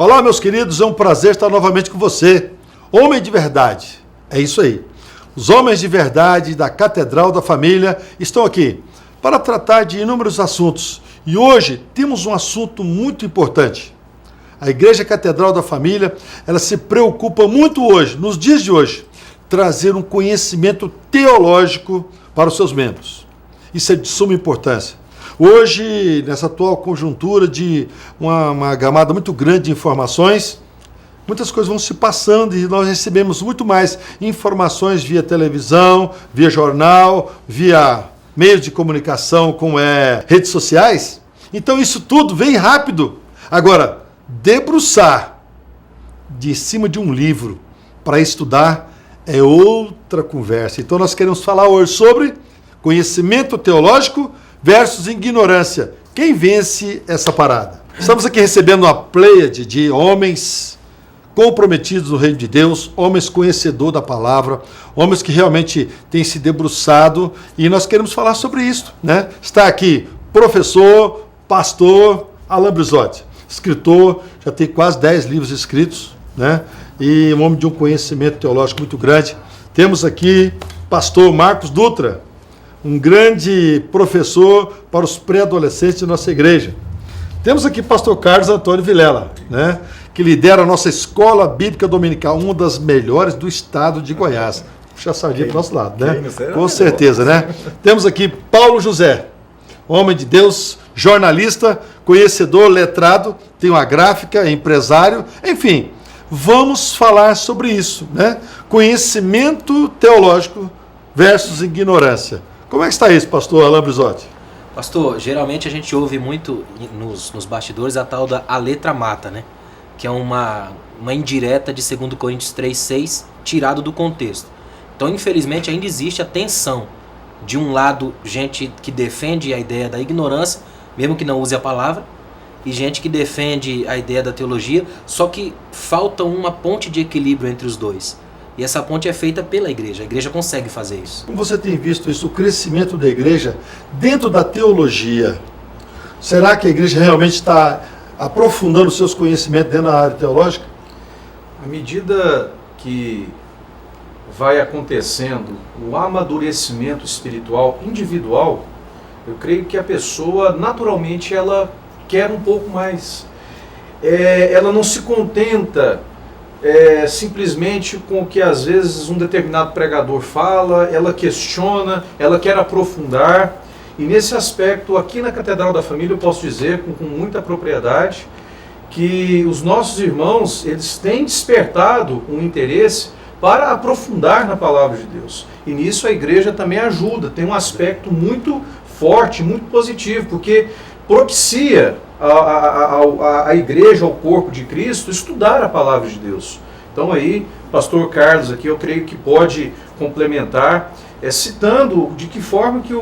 Olá, meus queridos, é um prazer estar novamente com você. Homem de verdade, é isso aí. Os homens de verdade da Catedral da Família estão aqui para tratar de inúmeros assuntos. E hoje temos um assunto muito importante. A Igreja Catedral da Família, ela se preocupa muito hoje, nos dias de hoje, trazer um conhecimento teológico para os seus membros. Isso é de suma importância. Hoje, nessa atual conjuntura de uma gamada muito grande de informações, muitas coisas vão se passando e nós recebemos muito mais informações via televisão, via jornal, via meios de comunicação como redes sociais. Então isso tudo vem rápido. Agora, debruçar de cima de um livro para estudar é outra conversa. Então nós queremos falar hoje sobre conhecimento teológico versus ignorância. Quem vence essa parada? Estamos aqui recebendo uma pleiade de homens comprometidos no reino de Deus, homens conhecedores da palavra, homens que realmente têm se debruçado, e nós queremos falar sobre isso, né? Está aqui professor, pastor Alain Brizotti, escritor, já tem quase 10 livros escritos, né? E um homem de um conhecimento teológico muito grande. Temos aqui pastor Marcos Dutra, um grande professor para os pré-adolescentes de nossa igreja. Temos aqui pastor Carlos Antônio Vilela, né, que lidera a nossa escola bíblica dominical, uma das melhores do estado de Goiás. Puxa a sardinha para o nosso lado, né? Com certeza, né? Temos aqui Paulo José, homem de Deus, jornalista, conhecedor, letrado, tem uma gráfica, empresário, enfim, vamos falar sobre isso, né? Conhecimento teológico versus ignorância. Como é que está isso, pastor Alain Brizotti? Pastor, geralmente a gente ouve muito nos bastidores a tal da a letra mata, né? Que é uma indireta de 2 Coríntios 3,6, tirado do contexto. Então, infelizmente, ainda existe a tensão. De um lado, gente que defende a ideia da ignorância, mesmo que não use a palavra, e gente que defende a ideia da teologia, só que falta uma ponte de equilíbrio entre os dois. E essa ponte é feita pela igreja. A igreja consegue fazer isso. Como você tem visto isso, o crescimento da igreja dentro da teologia? Será que a igreja realmente está aprofundando seus conhecimentos dentro da área teológica? À medida que vai acontecendo o amadurecimento espiritual individual, eu creio que a pessoa, naturalmente, ela quer um pouco mais. Ela não se contenta simplesmente com o que às vezes um determinado pregador fala, ela questiona, ela quer aprofundar. E nesse aspecto, aqui na Catedral da Família, eu posso dizer com muita propriedade que os nossos irmãos, eles têm despertado um interesse para aprofundar na Palavra de Deus. E nisso a igreja também ajuda, tem um aspecto muito forte, muito positivo, porque propicia a igreja, ao corpo de Cristo, estudar a Palavra de Deus. Então aí, pastor Carlos aqui, eu creio que pode complementar, citando de que forma que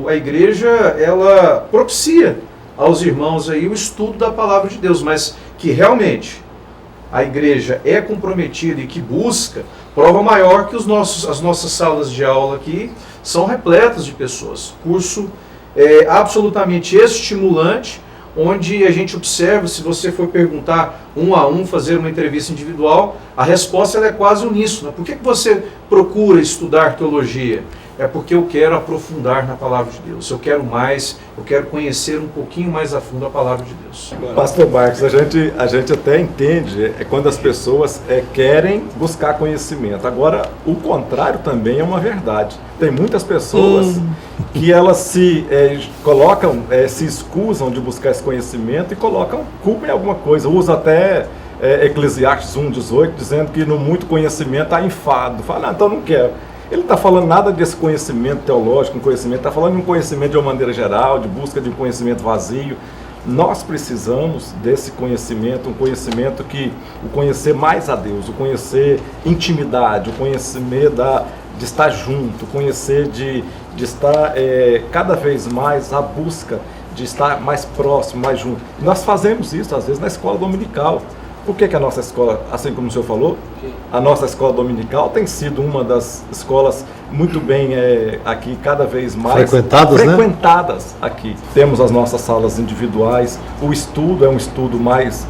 a igreja, ela propicia aos irmãos aí o estudo da Palavra de Deus, mas que realmente a igreja é comprometida e que busca, prova maior que as nossas salas de aula aqui são repletas de pessoas. Curso absolutamente estimulante, onde a gente observa, se você for perguntar um a um, fazer uma entrevista individual, a resposta ela é quase uníssona. Por que você procura estudar teologia? É porque eu quero aprofundar na Palavra de Deus. Eu quero mais, eu quero conhecer um pouquinho mais a fundo a Palavra de Deus. Pastor Marcos, a gente até entende quando as pessoas querem buscar conhecimento. Agora, o contrário também é uma verdade. Tem muitas pessoas que elas se colocam, se escusam de buscar esse conhecimento e colocam culpa em alguma coisa. Usa até Eclesiastes 1,18, dizendo que no muito conhecimento há enfado. Fala, então não quero. Ele não está falando nada desse conhecimento teológico, está falando de um conhecimento de uma maneira geral, de busca de um conhecimento vazio. Nós precisamos desse conhecimento, um conhecimento o conhecer mais a Deus, o conhecer intimidade, o conhecer de estar junto, o conhecer de estar cada vez mais à busca de estar mais próximo, mais junto. E nós fazemos isso, às vezes, na escola dominical. Por que a nossa escola, assim como o senhor falou, a nossa escola dominical tem sido uma das escolas muito bem aqui, cada vez mais frequentadas, né? Aqui. Temos as nossas salas individuais, o estudo é um estudo mais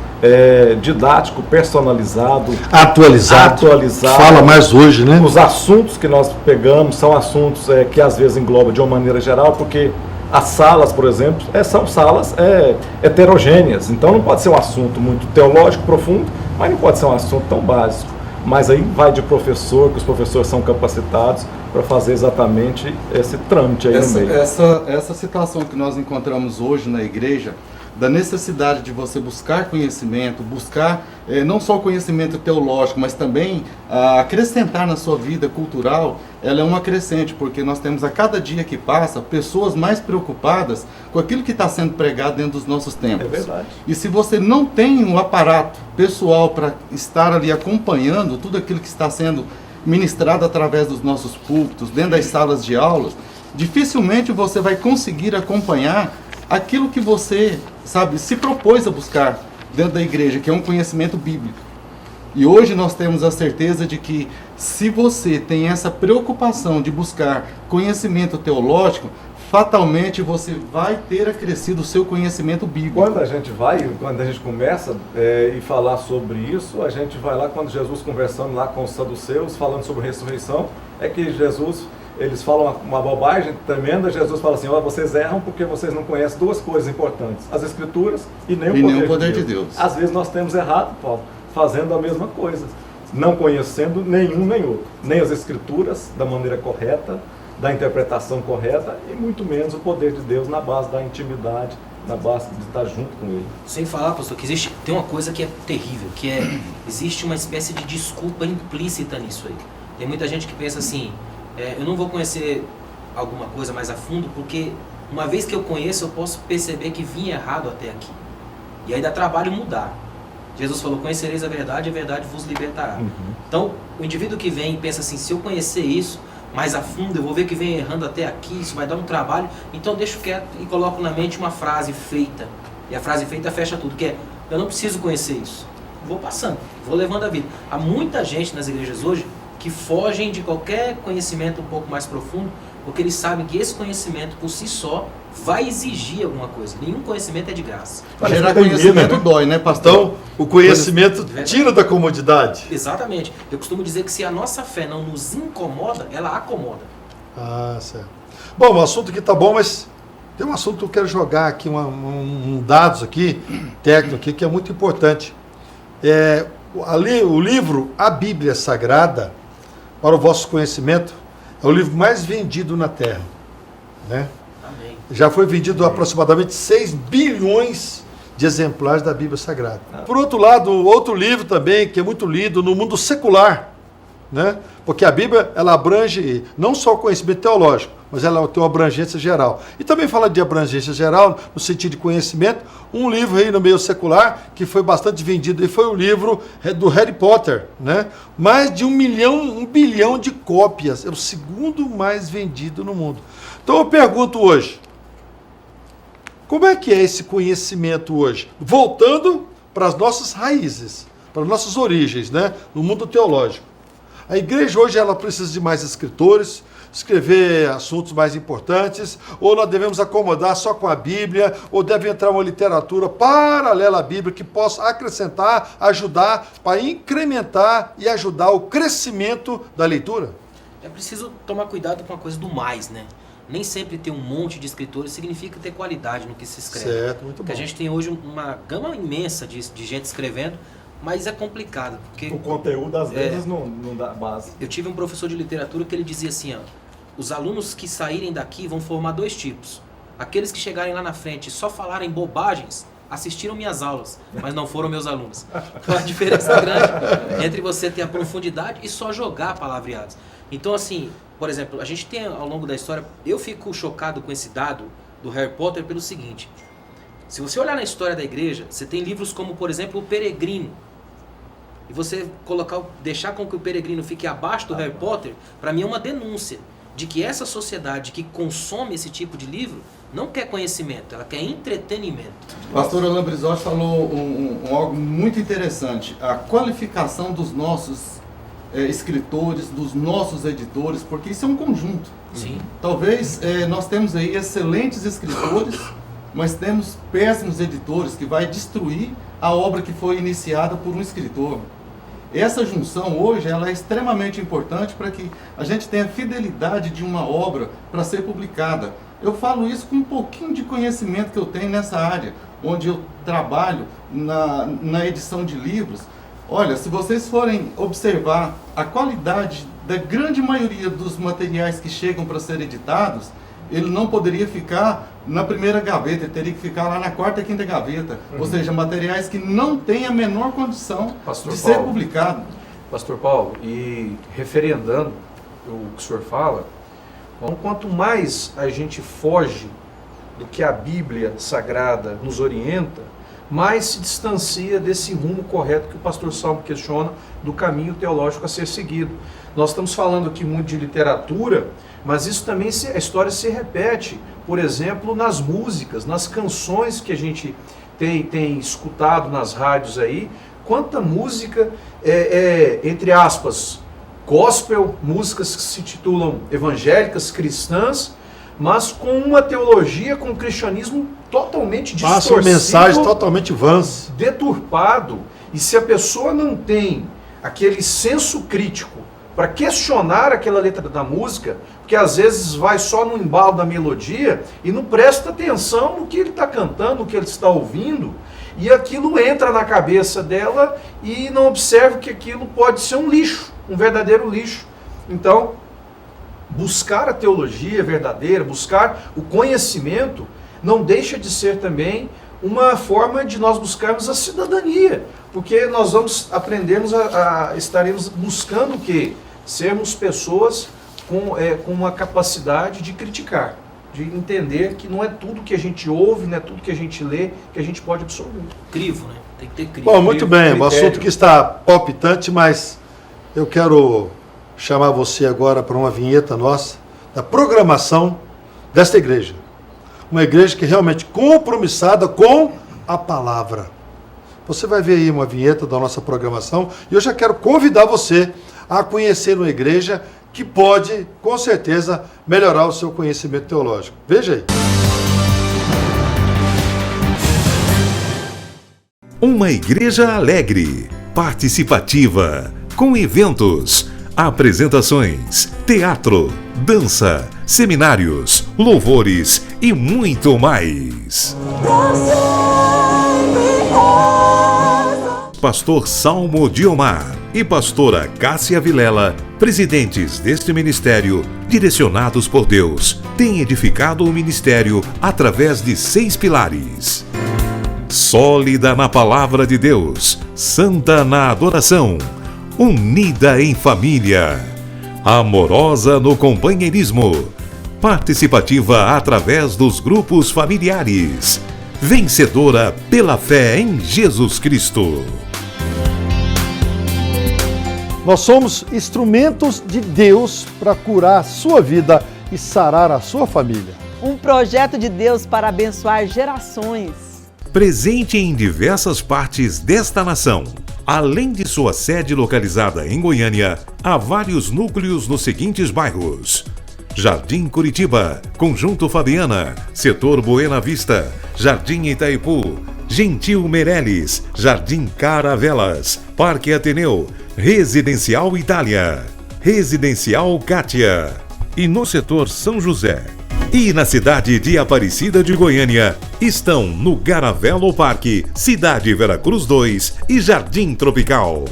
didático, personalizado, Atualizado. Fala mais hoje, né? Os assuntos que nós pegamos são assuntos que às vezes englobam de uma maneira geral, porque as salas, por exemplo, são salas heterogêneas. Então não pode ser um assunto muito teológico, profundo, mas não pode ser um assunto tão básico. Mas aí vai de professor, que os professores são capacitados para fazer exatamente esse trâmite aí no meio. Essa situação que nós encontramos hoje na igreja, da necessidade de você buscar conhecimento, buscar não só conhecimento teológico, mas também acrescentar na sua vida cultural, ela é uma crescente, porque nós temos a cada dia que passa pessoas mais preocupadas com aquilo que está sendo pregado dentro dos nossos tempos. É verdade. E se você não tem um aparato pessoal para estar ali acompanhando tudo aquilo que está sendo ministrado através dos nossos púlpitos, dentro das salas de aulas, dificilmente você vai conseguir acompanhar aquilo que você, se propôs a buscar dentro da igreja, que é um conhecimento bíblico. E hoje nós temos a certeza de que se você tem essa preocupação de buscar conhecimento teológico, fatalmente você vai ter acrescido o seu conhecimento bíblico. Quando a gente começa e falar sobre isso, a gente vai lá, quando Jesus conversando lá com os saduceus, falando sobre ressurreição, é que Jesus... Eles falam uma bobagem tremenda. Jesus fala assim: vocês erram porque vocês não conhecem duas coisas importantes, as Escrituras e nem o poder de Deus. Às vezes nós temos errado, Paulo, fazendo a mesma coisa, não conhecendo nenhum nem outro, nem as Escrituras da maneira correta, da interpretação correta, e muito menos o poder de Deus na base da intimidade, na base de estar junto com Ele. Sem falar, pastor, que tem uma coisa que é terrível, que existe uma espécie de desculpa implícita nisso aí. Tem muita gente que pensa assim: eu não vou conhecer alguma coisa mais a fundo, porque uma vez que eu conheço, eu posso perceber que vim errado até aqui. E aí dá trabalho mudar. Jesus falou: conhecereis a verdade vos libertará. Então, o indivíduo que vem e pensa assim: se eu conhecer isso mais a fundo, eu vou ver que vem errando até aqui, isso vai dar um trabalho, então deixo quieto e coloco na mente uma frase feita. E a frase feita fecha tudo, que é: eu não preciso conhecer isso. Vou passando, vou levando a vida. Há muita gente nas igrejas hoje que fogem de qualquer conhecimento um pouco mais profundo, porque eles sabem que esse conhecimento por si só vai exigir alguma coisa. Nenhum conhecimento é de graça. Gerar conhecimento dói, né, pastor? Então, o conhecimento tira da comodidade. Exatamente. Eu costumo dizer que se a nossa fé não nos incomoda, ela acomoda. Ah, certo. Bom, o assunto aqui tá bom, mas tem um assunto que eu quero jogar aqui, dados aqui, técnico aqui, que é muito importante. O livro A Bíblia Sagrada, para o vosso conhecimento, é o livro mais vendido na Terra, né? Amém. Já foi vendido aproximadamente 6 bilhões de exemplares da Bíblia Sagrada. Por outro lado, outro livro também, que é muito lido no mundo secular, né? Porque a Bíblia, ela abrange não só o conhecimento teológico, mas ela tem uma abrangência geral. E também fala de abrangência geral, no sentido de conhecimento, um livro aí no meio secular, que foi bastante vendido, e foi o livro do Harry Potter, né? Mais de 1 bilhão de cópias, é o segundo mais vendido no mundo. Então eu pergunto hoje, como é que é esse conhecimento hoje? Voltando para as nossas raízes, para as nossas origens, né? No mundo teológico. A igreja hoje ela precisa de mais escritores, escrever assuntos mais importantes, ou nós devemos acomodar só com a Bíblia, ou deve entrar uma literatura paralela à Bíblia que possa acrescentar, ajudar, para incrementar e ajudar o crescimento da leitura? É preciso tomar cuidado com a coisa do mais, né? Nem sempre ter um monte de escritores significa ter qualidade no que se escreve. Certo, muito bom. Porque a gente tem hoje uma gama imensa de gente escrevendo, mas é complicado. Porque O conteúdo, às vezes, não dá base. eu tive um professor de literatura que ele dizia assim, os alunos que saírem daqui vão formar 2 tipos. Aqueles que chegarem lá na frente e só falarem bobagens, assistiram minhas aulas, mas não foram meus alunos. Então a diferença grande entre você ter a profundidade e só jogar palavreados. Então assim, por exemplo, a gente tem ao longo da história, eu fico chocado com esse dado do Harry Potter pelo seguinte: se você olhar na história da igreja, você tem livros como, por exemplo, O Peregrino, e você deixar com que o Peregrino fique abaixo do Harry Potter, para mim é uma denúncia de que essa sociedade que consome esse tipo de livro não quer conhecimento, ela quer entretenimento. O pastor Alain Brizotti falou algo muito interessante, a qualificação dos nossos escritores, dos nossos editores, porque isso é um conjunto. Sim. Talvez nós temos aí excelentes escritores, mas temos péssimos editores que vai destruir a obra que foi iniciada por um escritor. Essa junção hoje ela é extremamente importante para que a gente tenha fidelidade de uma obra para ser publicada. Eu falo isso com um pouquinho de conhecimento que eu tenho nessa área, onde eu trabalho na edição de livros. Olha, se vocês forem observar a qualidade da grande maioria dos materiais que chegam para ser editados, ele não poderia ficar na primeira gaveta, ele teria que ficar lá na quarta e quinta gaveta. Ou seja, materiais que não têm a menor condição de ser publicado. Pastor Paulo, e referendando o que o senhor fala, quanto mais a gente foge do que a Bíblia Sagrada nos orienta, mais se distancia desse rumo correto que o pastor Salmo questiona do caminho teológico a ser seguido. Nós estamos falando aqui muito de literatura, mas isso também, a história se repete, por exemplo, nas músicas, nas canções que a gente tem escutado nas rádios aí. Quanta música, entre aspas, gospel, músicas que se titulam evangélicas, cristãs, mas com uma teologia, com um cristianismo totalmente distorcido. Passa uma mensagem totalmente vãs. Deturpado. E se a pessoa não tem aquele senso crítico para questionar aquela letra da música, porque às vezes vai só no embalo da melodia e não presta atenção no que ele está cantando, no que ele está ouvindo, e aquilo entra na cabeça dela e não observa que aquilo pode ser um lixo, um verdadeiro lixo. Então, buscar a teologia verdadeira, buscar o conhecimento, não deixa de ser também uma forma de nós buscarmos a cidadania, porque nós vamos aprendermos estaremos buscando o quê? Sermos pessoas com uma capacidade de criticar, de entender que não é tudo que a gente ouve, não é tudo que a gente lê, que a gente pode absorver. Crivo, né? Tem que ter crivo. Bom, muito bem, o assunto que está palpitante, mas eu quero chamar você agora para uma vinheta nossa, da programação desta igreja. Uma igreja que é realmente compromissada com a palavra. Você vai ver aí uma vinheta da nossa programação e eu já quero convidar você a conhecer uma igreja que pode, com certeza, melhorar o seu conhecimento teológico. Veja aí. Uma igreja alegre, participativa, com eventos, apresentações, teatro, dança, seminários, louvores e muito mais. Pastor Salmo Diomar e pastora Cássia Vilela, presidentes deste ministério, direcionados por Deus, têm edificado o ministério através de 6 pilares. Sólida na palavra de Deus, santa na adoração, unida em família, amorosa no companheirismo, participativa através dos grupos familiares, vencedora pela fé em Jesus Cristo. Nós somos instrumentos de Deus para curar a sua vida e sarar a sua família. Um projeto de Deus para abençoar gerações. Presente em diversas partes desta nação. Além de sua sede localizada em Goiânia, há vários núcleos nos seguintes bairros: Jardim Curitiba, Conjunto Fabiana, Setor Buena Vista, Jardim Itaipu, Gentil Meireles, Jardim Caravelas, Parque Ateneu, Residencial Itália, Residencial Kátia e no setor São José. E na cidade de Aparecida de Goiânia estão no Garavelo Parque, Cidade Veracruz 2 e Jardim Tropical.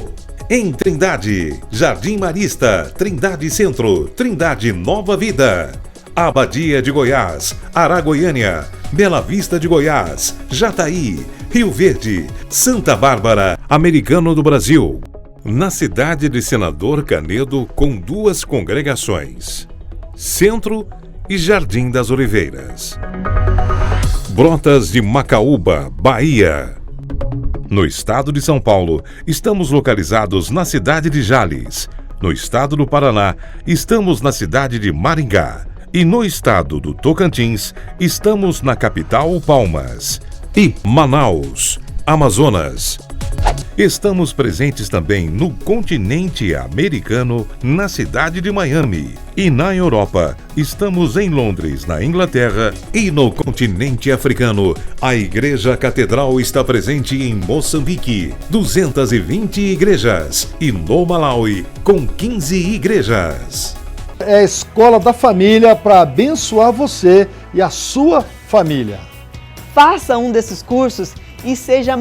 Em Trindade, Jardim Marista, Trindade Centro, Trindade Nova Vida. Abadia de Goiás, Aragoiânia, Bela Vista de Goiás, Jataí, Rio Verde, Santa Bárbara, Americano do Brasil. Na cidade de Senador Canedo, com 2 congregações: Centro e Jardim das Oliveiras. Brotas de Macaúba, Bahia. No estado de São Paulo, estamos localizados na cidade de Jales. No estado do Paraná, estamos na cidade de Maringá. E no estado do Tocantins, estamos na capital Palmas. E Manaus, Amazonas. Estamos presentes também no continente americano, na cidade de Miami. E na Europa, estamos em Londres, na Inglaterra. E no continente africano, a Igreja Catedral está presente em Moçambique, 220 igrejas. E no Malawi, com 15 igrejas. É a escola da família para abençoar você e a sua família. Faça um desses cursos e seja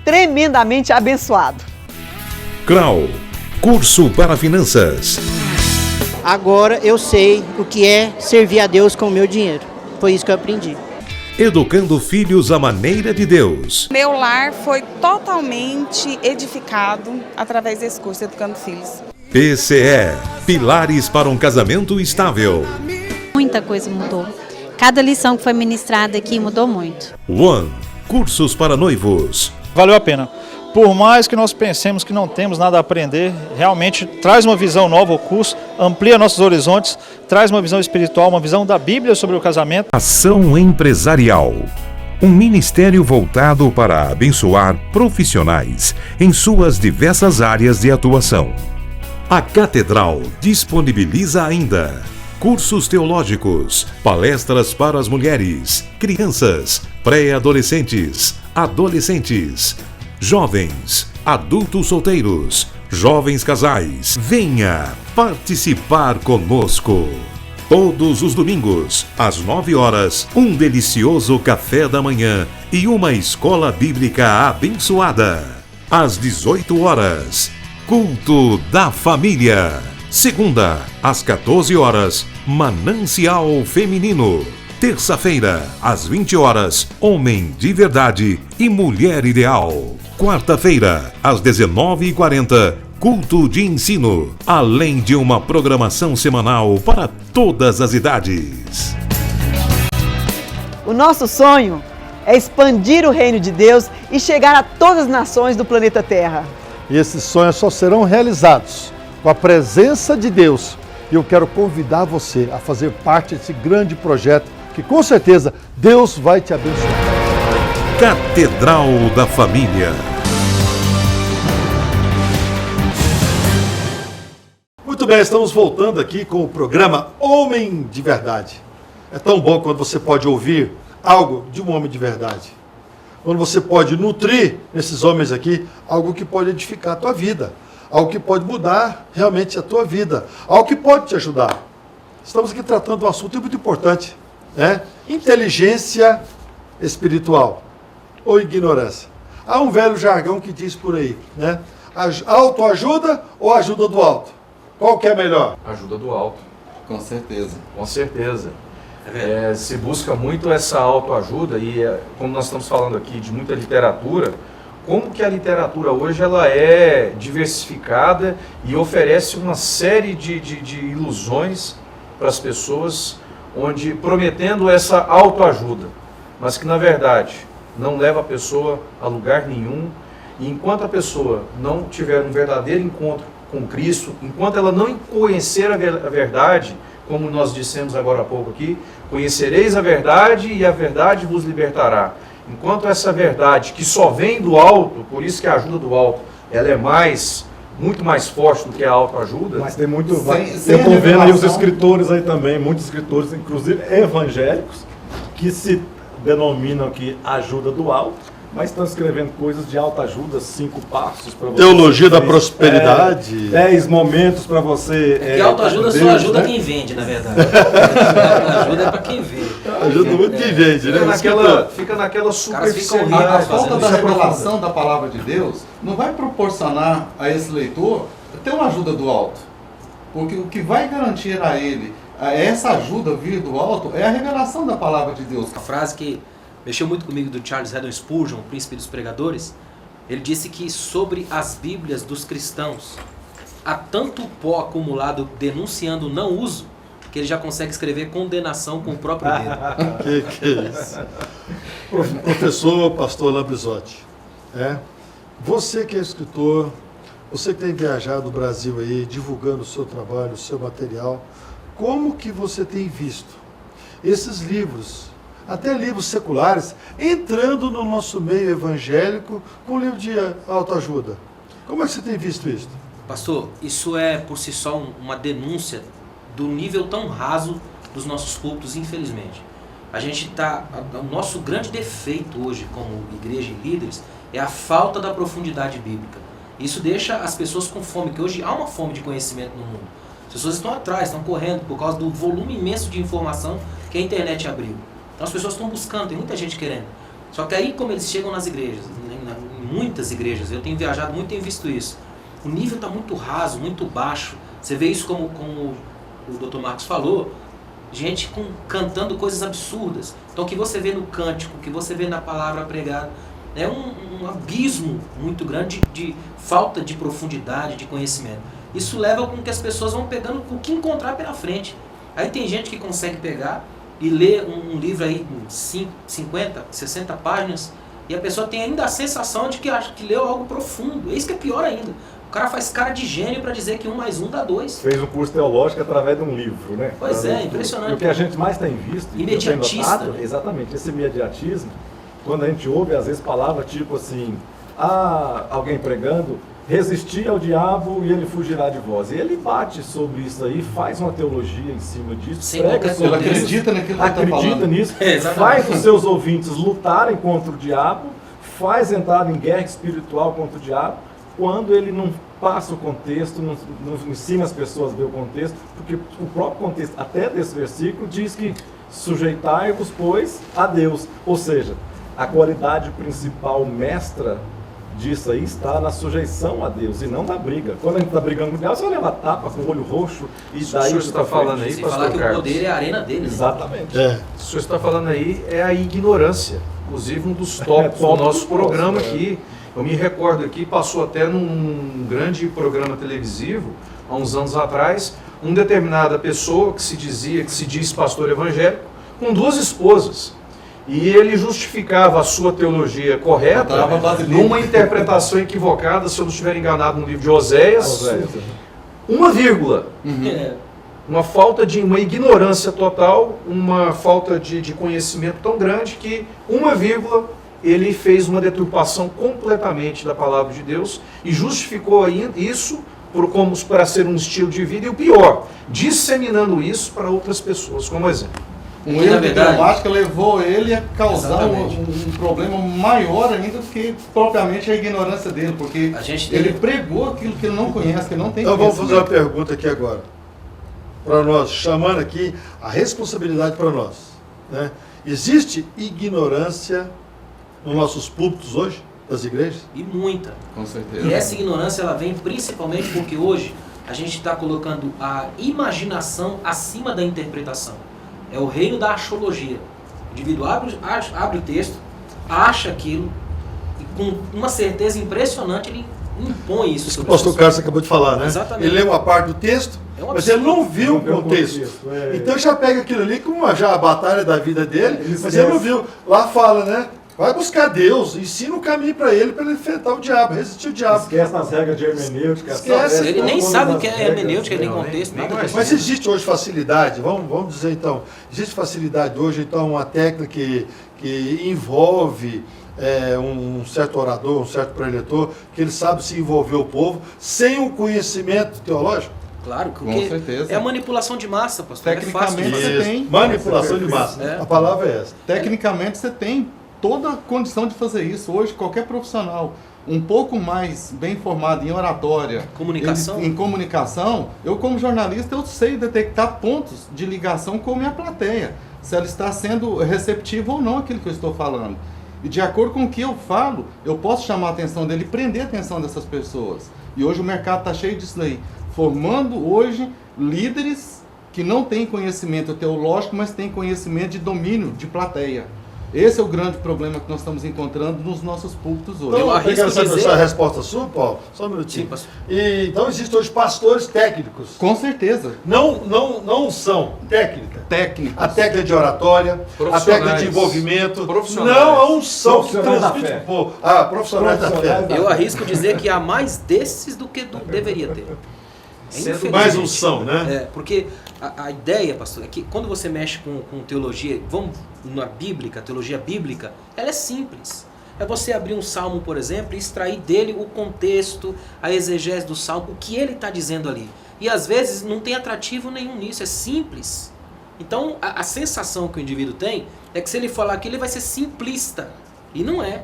tremendamente abençoado. CRAU, curso para finanças. Agora eu sei o que é servir a Deus com o meu dinheiro. Foi isso que eu aprendi. Educando filhos à maneira de Deus. Meu lar foi totalmente edificado através desse curso, Educando Filhos. PCE, Pilares para um Casamento Estável. Muita coisa mudou. Cada lição que foi ministrada aqui mudou muito. One, cursos para noivos. Valeu a pena. Por mais que nós pensemos que não temos nada a aprender, realmente traz uma visão nova ao curso, amplia nossos horizontes, traz uma visão espiritual, uma visão da Bíblia sobre o casamento. Ação Empresarial. Um ministério voltado para abençoar profissionais em suas diversas áreas de atuação. A Catedral disponibiliza ainda cursos teológicos, palestras para as mulheres, crianças, pré-adolescentes, adolescentes, jovens, adultos solteiros, jovens casais. Venha participar conosco. Todos os domingos, às 9 horas, um delicioso café da manhã e uma escola bíblica abençoada. Às 18 horas, culto da família. Segunda, às 14 horas, Manancial Feminino. Terça-feira, às 20 horas, Homem de Verdade e Mulher Ideal. Quarta-feira, às 19h40, Culto de Ensino, além de uma programação semanal para todas as idades. O nosso sonho é expandir o reino de Deus e chegar a todas as nações do planeta Terra. E esses sonhos só serão realizados com a presença de Deus. E eu quero convidar você a fazer parte desse grande projeto que com certeza Deus vai te abençoar. Catedral da Família. Muito bem, estamos voltando aqui com o programa Homem de Verdade. É tão bom quando você pode ouvir algo de um homem de verdade. Quando você pode nutrir nesses homens aqui algo que pode edificar a tua vida. Algo que pode mudar realmente a tua vida. Algo que pode te ajudar. Estamos aqui tratando de um assunto muito importante. Inteligência espiritual ou ignorância. Há um velho jargão que diz por aí, autoajuda ou ajuda do alto? Qual que é melhor? Ajuda do alto. Com certeza. Com certeza. Se busca muito essa autoajuda e como nós estamos falando aqui de muita literatura, como que a literatura hoje ela é diversificada e oferece uma série de ilusões para as pessoas, onde prometendo essa autoajuda, mas que na verdade não leva a pessoa a lugar nenhum. E enquanto a pessoa não tiver um verdadeiro encontro com Cristo, enquanto ela não conhecer a verdade, como nós dissemos agora há pouco aqui, conhecereis a verdade e a verdade vos libertará. Enquanto essa verdade que só vem do alto, por isso que a ajuda do alto, ela é muito mais forte do que a autoajuda. Mas tem muito... Eu estou vendo aí os escritores aí também, muitos escritores, inclusive evangélicos, que se denominam aqui ajuda do alto, mas estão escrevendo coisas de autoajuda, 5 passos para você. Teologia da prosperidade. 10 momentos para você. Porque autoajuda só ajuda quem vende, na verdade. Autoajuda é para quem vende. Ajuda muito quem vende, né? Fica naquela A superficialidade. falta da revelação da palavra de Deus não vai proporcionar a esse leitor ter uma ajuda do alto. Porque o que vai garantir a ele essa ajuda vir do alto é a revelação da palavra de Deus. A frase que mexeu muito comigo do Charles Haddon Spurgeon, o príncipe dos pregadores, ele disse que sobre as Bíblias dos cristãos há tanto pó acumulado denunciando o não uso, que ele já consegue escrever condenação com o próprio dedo. Que é isso? Professor Pastor Lambrizotti, você que é escritor, você que tem viajado o Brasil aí, divulgando o seu trabalho, o seu material, como que você tem visto esses livros até livros seculares, entrando no nosso meio evangélico com livro de autoajuda. Como é que você tem visto isso? Pastor, isso é por si só uma denúncia do nível tão raso dos nossos púlpitos, infelizmente. O nosso grande defeito hoje como igreja e líderes é a falta da profundidade bíblica. Isso deixa as pessoas com fome, que hoje há uma fome de conhecimento no mundo. As pessoas estão atrás, estão correndo por causa do volume imenso de informação que a internet abriu. Então as pessoas estão buscando, tem muita gente querendo. Só que aí, como eles chegam nas igrejas, em muitas igrejas, eu tenho viajado muito e tenho visto isso, o nível está muito raso, muito baixo. Você vê isso como o Dr. Marcos falou, gente cantando coisas absurdas. Então o que você vê no cântico, o que você vê na palavra pregada, é um abismo muito grande de falta de profundidade, de conhecimento. Isso leva com que as pessoas vão pegando o que encontrar pela frente. Aí tem gente que consegue pegar e ler um livro aí com 50, 60 páginas e a pessoa tem ainda a sensação de que acha que leu algo profundo. É isso que é pior ainda. O cara faz cara de gênio para dizer que 1 mais 1 dá 2. Fez um curso teológico através de um livro, né? Pois é, impressionante. E o que a gente mais tem visto, imediatista, notado, exatamente, esse imediatismo, quando a gente ouve às vezes palavras tipo assim, alguém pregando, resistir ao diabo e ele fugirá de vós. E ele bate sobre isso aí, faz uma teologia em cima disso, prega sobre ele acredita naquilo que está falando. Acredita nisso, faz os seus ouvintes lutarem contra o diabo, faz entrar em guerra espiritual contra o diabo, quando ele não passa o contexto, não ensina as pessoas a ver o contexto, porque o próprio contexto, até desse versículo, diz que sujeitai-vos, pois, a Deus. Ou seja, a qualidade principal mestra disso aí está na sujeição a Deus e não na briga. Quando a gente está brigando com o diabo, você vai levar tapa com o olho roxo e daí você está falando aí, sem falar que o poder é a arena dele. Exatamente. O que o senhor está falando aí é a ignorância. Inclusive um dos tópicos do nosso programa aqui. Eu me recordo aqui, passou até num grande programa televisivo, há uns anos atrás, uma determinada pessoa que se diz pastor evangélico, com 2 esposas. E ele justificava a sua teologia correta numa interpretação equivocada, se eu não estiver enganado, no livro de Oséias, uma vírgula. Uma falta de uma ignorância total, uma falta de conhecimento tão grande que uma vírgula ele fez uma deturpação completamente da palavra de Deus e justificou isso para ser um estilo de vida, e o pior, disseminando isso para outras pessoas, como exemplo. Um erro de gramática levou ele a causar um problema maior ainda do que propriamente a ignorância dele, porque ele pregou aquilo que ele não conhece, que ele não tem Então vamos fazer uma pergunta aqui agora, para nós, chamando aqui a responsabilidade para nós, né? Existe ignorância nos nossos púlpitos hoje, das igrejas? E muita. Com certeza. E essa ignorância ela vem principalmente porque hoje a gente está colocando a imaginação acima da interpretação. É o reino da axologia. O indivíduo abre o texto, acha aquilo, e com uma certeza impressionante ele impõe isso sobre o pastor Carlos acabou de falar, né? Exatamente. Ele lê uma parte do texto, mas ele não viu o contexto. Então já pega aquilo ali como já a batalha da vida dele, mas ele não viu. Lá fala, né? Vai buscar Deus, ensina o caminho para ele enfrentar o diabo, resistir o diabo. Esquece as regras de hermenêutica. Esquece. Ele nem sabe o que é hermenêutica, nem contexto, nada disso. Mas existe hoje facilidade, vamos dizer então, existe facilidade hoje, então, uma técnica que envolve um certo orador, um certo preletor, que ele sabe se envolver o povo, sem o conhecimento teológico? Claro, porque é a manipulação de massa, pastor. Tecnicamente você tem. Manipulação de massa, a palavra é essa. Tecnicamente você tem toda a condição de fazer isso. Hoje, qualquer profissional um pouco mais bem formado em oratória, em comunicação, eu como jornalista, eu sei detectar pontos de ligação com a minha plateia, se ela está sendo receptiva ou não aquilo que eu estou falando. E de acordo com o que eu falo, eu posso chamar a atenção dele e prender a atenção dessas pessoas. E hoje o mercado está cheio disso aí, formando hoje líderes que não têm conhecimento teológico, mas têm conhecimento de domínio de plateia. Esse é o grande problema que nós estamos encontrando nos nossos púlpitos hoje. Então, eu quero saber essa resposta sua, Paulo. Só um minutinho. Sim, então, existem hoje pastores técnicos. Com certeza. Não são técnicos. Técnicos. A técnica de oratória, a técnica de envolvimento. Profissionais. Não a unção que transmite o povo. Profissionais da fé. Eu arrisco dizer que há mais desses do que deveria ter. infelizmente. Mais unção, né? Porque a ideia, pastor, é que quando você mexe com teologia, vamos na bíblica, teologia bíblica, ela é simples. É você abrir um salmo, por exemplo, e extrair dele o contexto, a exegese do salmo, o que ele está dizendo ali. E às vezes não tem atrativo nenhum nisso, é simples. Então a sensação que o indivíduo tem é que se ele falar aquilo, ele vai ser simplista. E não é.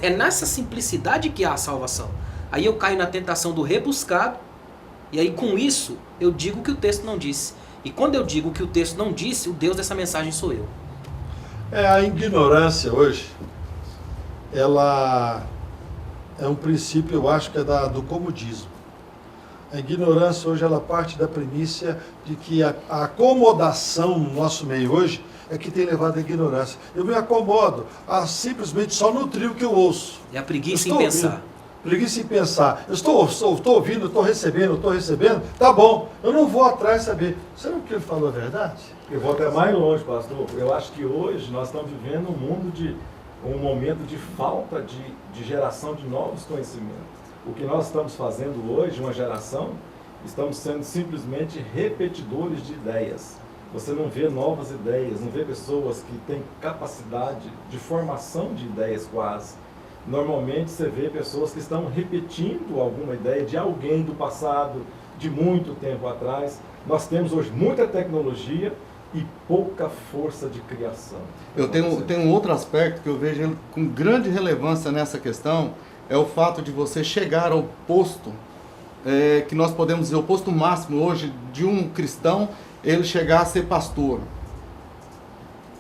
É nessa simplicidade que há a salvação. Aí eu caio na tentação do rebuscado, e aí com isso eu digo o que o texto não disse. E quando eu digo o que o texto não disse, o Deus dessa mensagem sou eu. A ignorância hoje, ela é um princípio, eu acho que é do comodismo. A ignorância hoje, ela parte da premissa de que a acomodação no nosso meio hoje é que tem levado à ignorância. Eu me acomodo a simplesmente só nutrir o que eu ouço. É a preguiça em pensar. Preguiça em pensar. Eu estou ouvindo, estou recebendo, tá bom. Eu não vou atrás saber. Será que ele falou a verdade? Eu vou até mais longe, pastor. Eu acho que hoje nós estamos vivendo um momento de falta de geração de novos conhecimentos. O que nós estamos fazendo hoje, uma geração, estamos sendo simplesmente repetidores de ideias. Você não vê novas ideias, não vê pessoas que têm capacidade de formação de ideias quase. Normalmente você vê pessoas que estão repetindo alguma ideia de alguém do passado, de muito tempo atrás. Nós temos hoje muita tecnologia e pouca força de criação. Eu tenho um outro aspecto que eu vejo com grande relevância nessa questão, é o fato de você chegar ao posto, que nós podemos dizer, o posto máximo hoje de um cristão, ele chegar a ser pastor.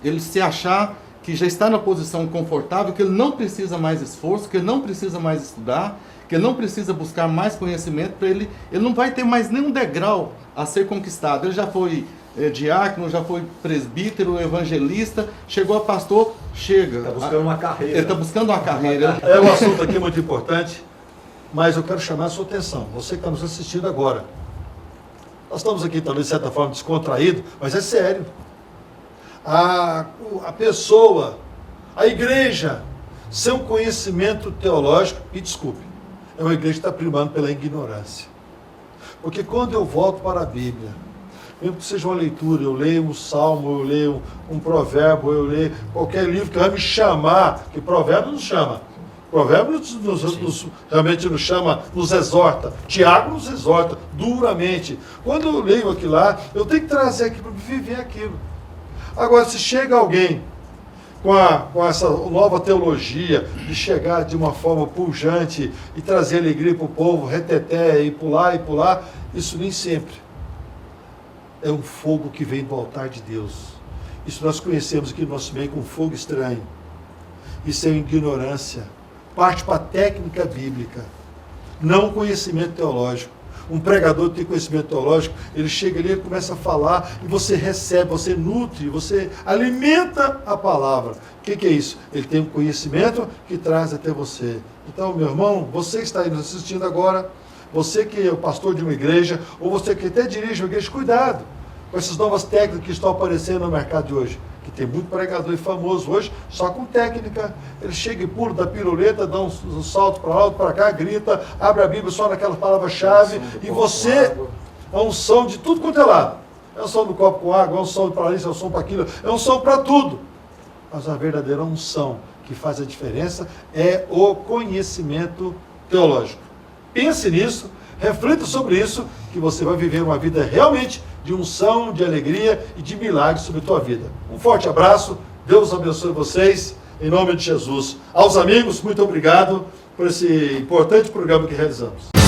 Ele se achar que já está na posição confortável, que ele não precisa mais esforço, que ele não precisa mais estudar, que ele não precisa buscar mais conhecimento, para ele não vai ter mais nenhum degrau a ser conquistado. Ele já foi diácono, já foi presbítero, evangelista, chegou a pastor, chega. Está buscando uma carreira. Ele está buscando uma carreira. É um assunto aqui muito importante, mas eu quero chamar a sua atenção, você que está nos assistindo agora. Nós estamos aqui, talvez, de certa forma, descontraído, mas é sério. A pessoa, a igreja, sem um conhecimento teológico, e desculpe, é uma igreja que está primando pela ignorância. Porque quando eu volto para a Bíblia, mesmo que seja uma leitura, eu leio um salmo, eu leio um provérbio, eu leio qualquer livro que vai me chamar, que provérbio nos chama. Provérbio realmente nos chama, nos exorta. Tiago nos exorta duramente. Quando eu leio aquilo lá, eu tenho que trazer aqui para viver aquilo. Agora, se chega alguém com essa nova teologia de chegar de uma forma pujante e trazer alegria para o povo, reteté, e pular, isso nem sempre é um fogo que vem do altar de Deus. Isso nós conhecemos aqui no nosso meio como fogo estranho. Isso é ignorância. Parte para a técnica bíblica, não conhecimento teológico. Um pregador que tem conhecimento teológico, ele chega ali, ele começa a falar, e você recebe, você nutre, você alimenta a palavra. O que é isso? Ele tem um conhecimento que traz até você. Então, meu irmão, você que está aí nos assistindo agora, você que é o pastor de uma igreja, ou você que até dirige uma igreja, cuidado com essas novas técnicas que estão aparecendo no mercado de hoje. Que tem muito pregador e famoso hoje, só com técnica. Ele chega e pula da piruleta, dá um salto para lá, outro para cá, grita, abre a Bíblia só naquela palavra-chave, e você é um som de tudo quanto é lado. É um som do copo com água, é um som para isso, é um som para aquilo, é um som para tudo. Mas a verdadeira unção que faz a diferença é o conhecimento teológico. Pense nisso, reflita sobre isso, que você vai viver uma vida realmente de unção, de alegria e de milagre sobre a tua vida. Um forte abraço, Deus abençoe vocês, em nome de Jesus. Aos amigos, muito obrigado por esse importante programa que realizamos.